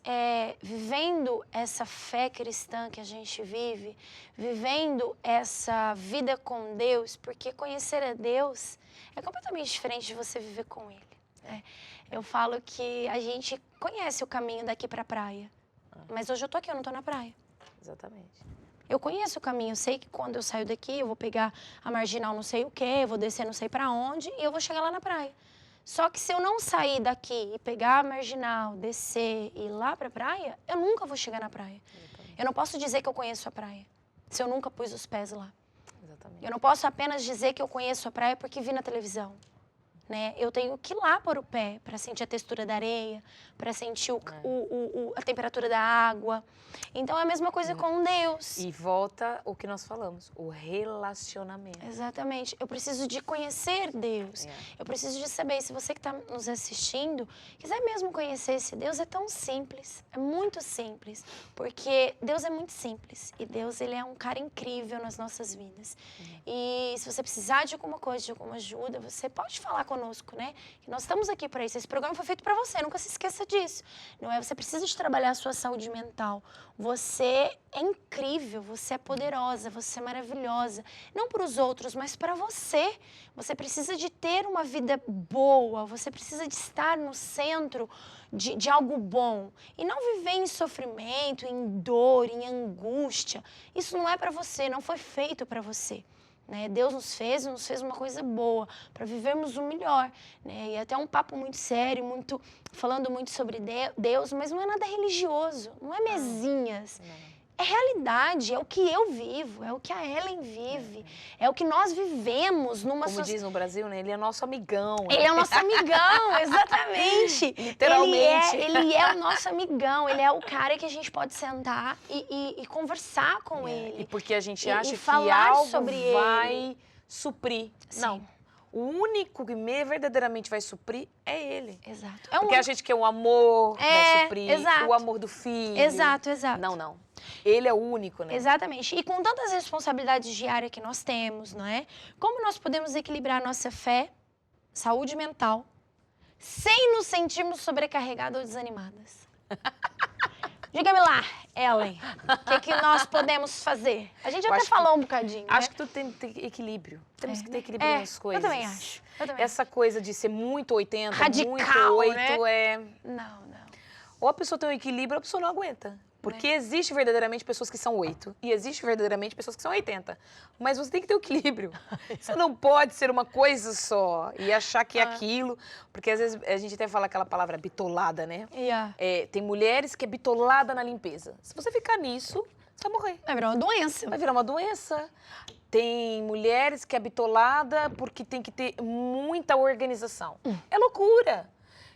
vivendo essa fé cristã que a gente vive, vivendo essa vida com Deus, porque conhecer a Deus é completamente diferente de você viver com Ele. Né? Eu falo que a gente conhece o caminho daqui para a praia, mas hoje eu tô aqui, eu não tô na praia. Exatamente. Eu conheço o caminho, eu sei que quando eu saio daqui, eu vou pegar a marginal não sei o quê, eu vou descer não sei para onde e eu vou chegar lá na praia. Só que se eu não sair daqui e pegar a marginal, descer e ir lá para a praia, eu nunca vou chegar na praia. Eu não posso dizer que eu conheço a praia, se eu nunca pus os pés lá. Exatamente. Eu não posso apenas dizer que eu conheço a praia porque vi na televisão. Né? Eu tenho que ir lá pôr o pé para sentir a textura da areia, para sentir a temperatura da água. Então é a mesma coisa com Deus. E volta o que nós falamos, o relacionamento. Exatamente. Eu preciso de conhecer Deus. Eu preciso de saber, se você que está nos assistindo, quiser mesmo conhecer esse Deus, é tão simples, é muito simples. Porque Deus é muito simples e Deus ele é um cara incrível nas nossas vidas. E se você precisar de alguma coisa, de alguma ajuda, você pode falar conosco, né? Que nós estamos aqui para isso. Esse programa foi feito para você, nunca se esqueça disso. Não é? Você precisa de trabalhar a sua saúde mental. Você é incrível, você é poderosa, você é maravilhosa. Não para os outros, mas para você. Você precisa de ter uma vida boa, você precisa de estar no centro de algo bom. E não viver em sofrimento, em dor, em angústia. Isso não é para você, não foi feito para você. Né? Deus nos fez uma coisa boa, para vivermos o melhor. Né? E até um papo muito sério, falando muito sobre Deus, mas não é nada religioso, não é mesinhas. é realidade, é o que eu vivo, é o que a Ellen vive, é o que nós vivemos numa Como diz no Brasil, né? Ele é nosso amigão. Ele é o nosso amigão, exatamente. Literalmente. Ele é o nosso amigão, ele é o cara que a gente pode sentar e conversar com ele. E porque a gente E acha que falar algo sobre vai suprir. Sim. Não. O único que verdadeiramente vai suprir é ele. Exato. Porque a gente quer o amor, vai suprir, exato. o amor do filho. Exato, exato. Não. Ele é o único, né? Exatamente. E com tantas responsabilidades diárias que nós temos, não é? Como nós podemos equilibrar a nossa fé, saúde mental, sem nos sentirmos sobrecarregadas ou desanimadas? Diga-me lá, Ellen, o que nós podemos fazer? A gente até falou um bocadinho, Acho né? que tudo tem que ter equilíbrio. Temos que ter equilíbrio nas coisas. Eu também acho. Essa coisa de ser muito 80, Radical, muito 8 né? é... Não. Ou a pessoa tem um equilíbrio, ou a pessoa não aguenta. Porque existe verdadeiramente pessoas que são 8 e existe verdadeiramente pessoas que são 80. Mas você tem que ter o equilíbrio. Você não pode ser uma coisa só e achar que é aquilo. Porque às vezes a gente até fala aquela palavra bitolada, né? Yeah. Tem mulheres que é bitolada na limpeza. Se você ficar nisso, você vai morrer. Vai virar uma doença. Vai virar uma doença. Tem mulheres que é bitolada porque tem que ter muita organização. É loucura.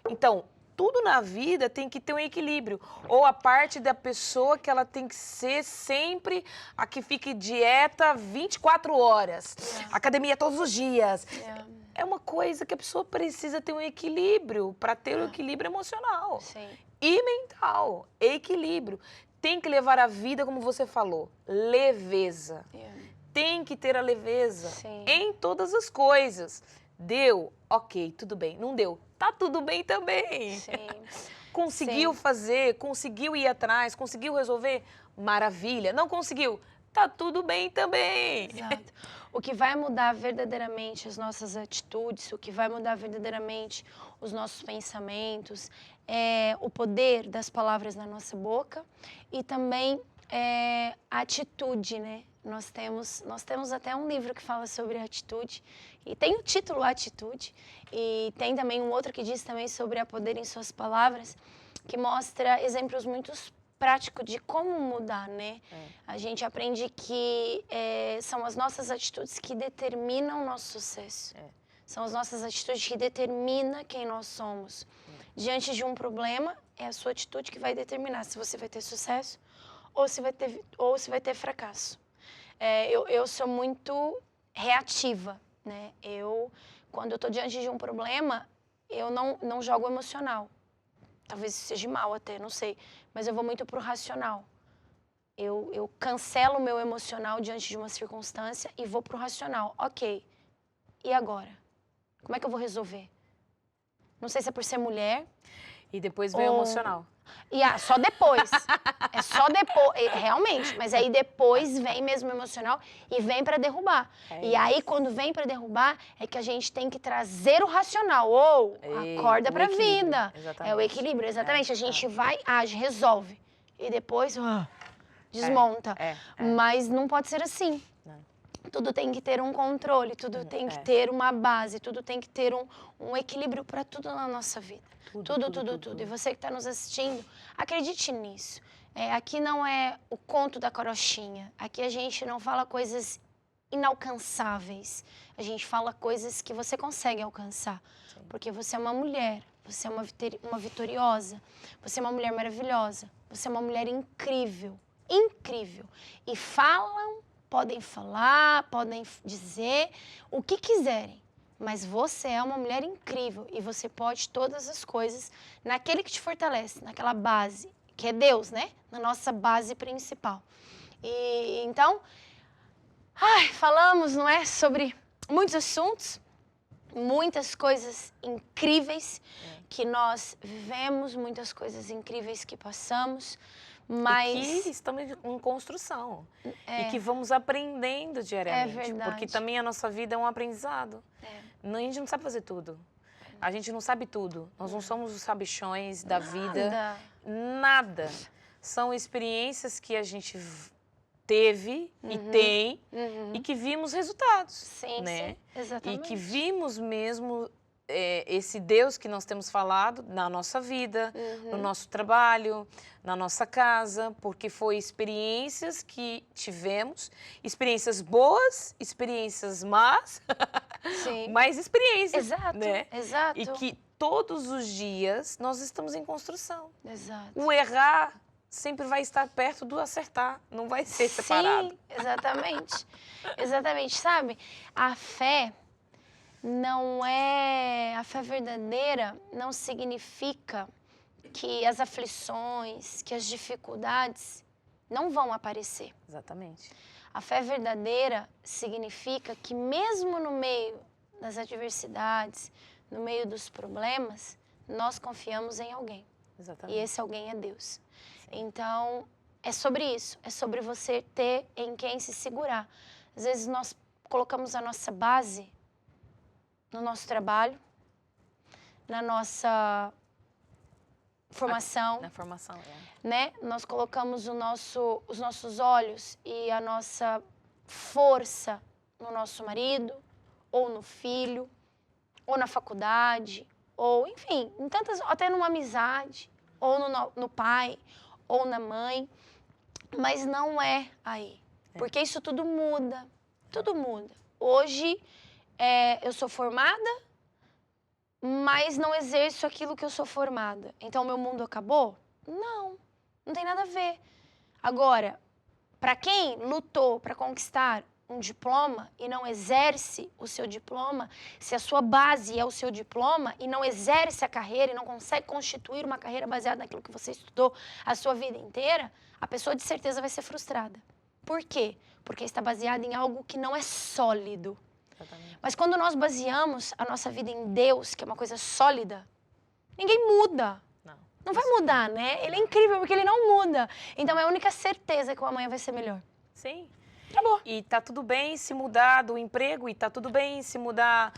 Então, tudo na vida tem que ter um equilíbrio. Ou a parte da pessoa que ela tem que ser sempre a que fique dieta 24 horas. Academia todos os dias. É uma coisa que a pessoa precisa ter um equilíbrio para ter um equilíbrio emocional. Sim. E mental. Equilíbrio. Tem que levar a vida, como você falou, leveza. Tem que ter a leveza em todas as coisas. Deu? Ok, tudo bem. Não deu? Tá tudo bem também. Sim. Conseguiu fazer, conseguiu ir atrás, conseguiu resolver? Maravilha. Não conseguiu? Tá tudo bem também. Exato. O que vai mudar verdadeiramente as nossas atitudes, o que vai mudar verdadeiramente os nossos pensamentos, é o poder das palavras na nossa boca e também a atitude, né? Nós temos até um livro que fala sobre atitude e tem o título Atitude e tem também um outro que diz também sobre a poder em suas palavras, que mostra exemplos muito práticos de como mudar, né? A gente aprende que são as nossas atitudes que determinam o nosso sucesso. São as nossas atitudes que determinam quem nós somos. Diante de um problema, é a sua atitude que vai determinar se você vai ter sucesso ou se vai ter fracasso. Eu sou muito reativa, né? Quando eu estou diante de um problema, eu não jogo emocional. Talvez isso seja mal até, não sei. Mas eu vou muito pro racional. Eu cancelo o meu emocional diante de uma circunstância e vou pro racional. Ok, e agora? Como é que eu vou resolver? Não sei se é por ser mulher. E depois vem o emocional. Só depois. É só depois, realmente. Mas aí depois vem mesmo o emocional e vem para derrubar. E aí, quando vem para derrubar, é que a gente tem que trazer o racional. Acorda para a vida. Exatamente. É o equilíbrio, exatamente. A gente vai, age, resolve. E depois desmonta. Mas não pode ser assim. Tudo tem que ter um controle, tudo tem que ter uma base, tudo tem que ter um equilíbrio para tudo na nossa vida. Tudo. E você que está nos assistindo, acredite nisso. Aqui não é o conto da carochinha. Aqui a gente não fala coisas inalcançáveis. A gente fala coisas que você consegue alcançar. Sim. Porque você é uma mulher, você é uma vitoriosa, você é uma mulher maravilhosa, você é uma mulher incrível. Incrível. E podem falar, podem dizer o que quiserem. Mas você é uma mulher incrível e você pode todas as coisas naquele que te fortalece, naquela base, que é Deus, né? Na nossa base principal. E então, falamos, não é? Sobre muitos assuntos, muitas coisas incríveis que nós vivemos, muitas coisas incríveis que passamos. Mas e que estamos em construção. E que vamos aprendendo diariamente. É verdade. Porque também a nossa vida é um aprendizado. A gente não sabe fazer tudo. A gente não sabe tudo. Nós não somos os sabichões da vida. Nada. São experiências que a gente teve e tem e que vimos resultados. Sim, né? sim, exatamente. E que vimos mesmo esse Deus que nós temos falado na nossa vida, no nosso trabalho, na nossa casa, porque foi experiências que tivemos, experiências boas, experiências más, Sim. mas experiências, Exato, né? exato. E que todos os dias nós estamos em construção. Exato. O errar sempre vai estar perto do acertar, não vai ser separado. Sim, exatamente. Exatamente, sabe? A fé não é... A fé verdadeira não significa que as aflições, que as dificuldades não vão aparecer. Exatamente. A fé verdadeira significa que mesmo no meio das adversidades, no meio dos problemas, nós confiamos em alguém. Exatamente. E esse alguém é Deus. Então, é sobre isso. É sobre você ter em quem se segurar. Às vezes nós colocamos a nossa base no nosso trabalho, na nossa formação, Na formação, né? Nós colocamos os nossos olhos e a nossa força no nosso marido, ou no filho, ou na faculdade, ou enfim, em tantas, até numa amizade, ou no pai, ou na mãe, mas não é aí, porque isso tudo muda, tudo muda. Hoje eu sou formada, mas não exerço aquilo que eu sou formada. Então, meu mundo acabou? Não, não tem nada a ver. Agora, para quem lutou para conquistar um diploma e não exerce o seu diploma, se a sua base é o seu diploma e não exerce a carreira e não consegue constituir uma carreira baseada naquilo que você estudou a sua vida inteira, a pessoa de certeza vai ser frustrada. Por quê? Porque está baseada em algo que não é sólido. Exatamente. Mas quando nós baseamos a nossa vida em Deus, que é uma coisa sólida, ninguém muda. Não vai mudar, né? Ele é incrível porque ele não muda. Então é a única certeza que o amanhã vai ser melhor. Sim. Acabou. E tá tudo bem se mudar do emprego, e tá tudo bem se mudar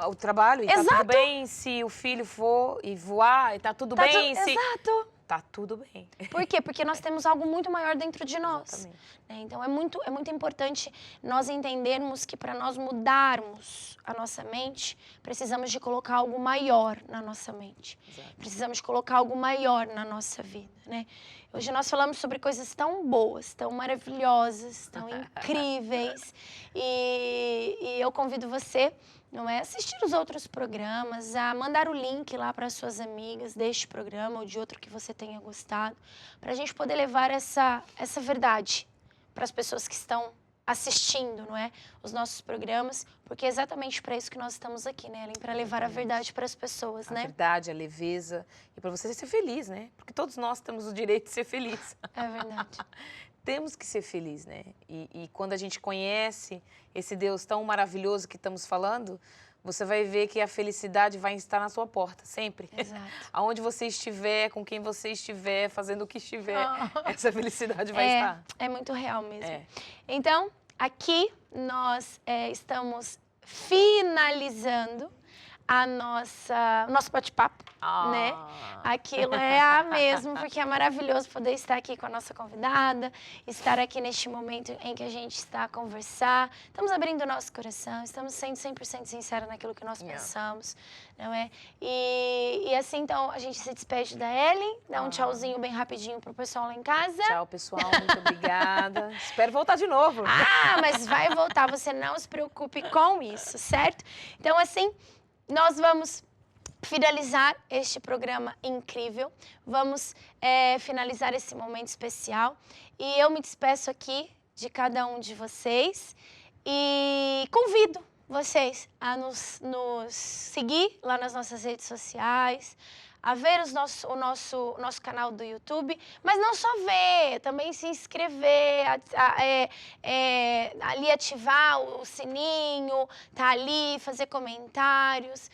o trabalho, e tá Exato. tudo bem se o filho for e voar, e tá tudo bem se... Exato. Tá tudo bem. Por quê? Porque nós temos algo muito maior dentro de nós. Exatamente. Então é muito importante nós entendermos que para nós mudarmos a nossa mente, precisamos de colocar algo maior na nossa mente. Exato. Precisamos de colocar algo maior na nossa vida, né? Hoje nós falamos sobre coisas tão boas, tão maravilhosas, tão incríveis. E eu convido você, não é, assistir os outros programas, a mandar o link lá para suas amigas deste programa ou de outro que você tenha gostado, para a gente poder levar essa verdade para as pessoas que estão assistindo, não é, os nossos programas, porque é exatamente para isso que nós estamos aqui, né, Ellen? Para levar a verdade para as pessoas, né? A verdade, a leveza, e para você ser feliz, né? Porque todos nós temos o direito de ser feliz. É verdade. Temos que ser felizes, né? E quando a gente conhece esse Deus tão maravilhoso que estamos falando, você vai ver que a felicidade vai estar na sua porta, sempre. Exato. Aonde você estiver, com quem você estiver, fazendo o que estiver, essa felicidade vai estar. É muito real mesmo. É. Então, aqui nós estamos finalizando o nosso bate-papo, né? Aquilo é mesmo, porque é maravilhoso poder estar aqui com a nossa convidada, estar aqui neste momento em que a gente está a conversar. Estamos abrindo o nosso coração, estamos sendo 100% sinceros naquilo que nós pensamos, não é? E assim, então, a gente se despede da Ellen, dá um tchauzinho bem rapidinho pro pessoal lá em casa. Tchau, pessoal, muito obrigada. Espero voltar de novo. Mas vai voltar, você não se preocupe com isso, certo? Então, assim, nós vamos finalizar este programa incrível, vamos finalizar esse momento especial e eu me despeço aqui de cada um de vocês e convido vocês a nos seguir lá nas nossas redes sociais, a ver o nosso canal do YouTube, mas não só ver, também se inscrever, ali ativar o sininho, tá ali, fazer comentários,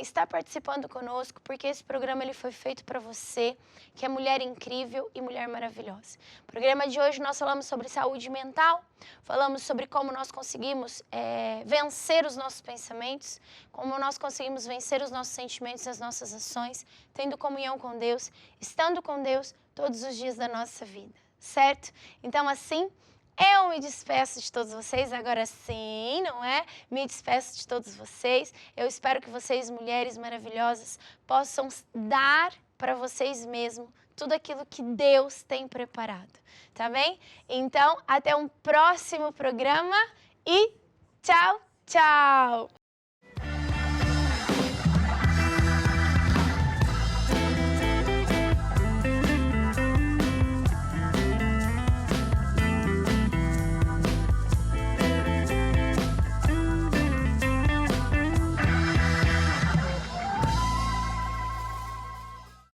estar participando conosco, porque esse programa ele foi feito para você, que é mulher incrível e mulher maravilhosa. No programa de hoje nós falamos sobre saúde mental, falamos sobre como nós conseguimos vencer os nossos pensamentos, como nós conseguimos vencer os nossos sentimentos e as nossas ações, tendo comunhão com Deus, estando com Deus todos os dias da nossa vida, certo? Então, assim, Eu me despeço de todos vocês, agora sim, não é? Me despeço de todos vocês. Eu espero que vocês, mulheres maravilhosas, possam dar para vocês mesmos tudo aquilo que Deus tem preparado, tá bem? Então, até um próximo programa e tchau, tchau!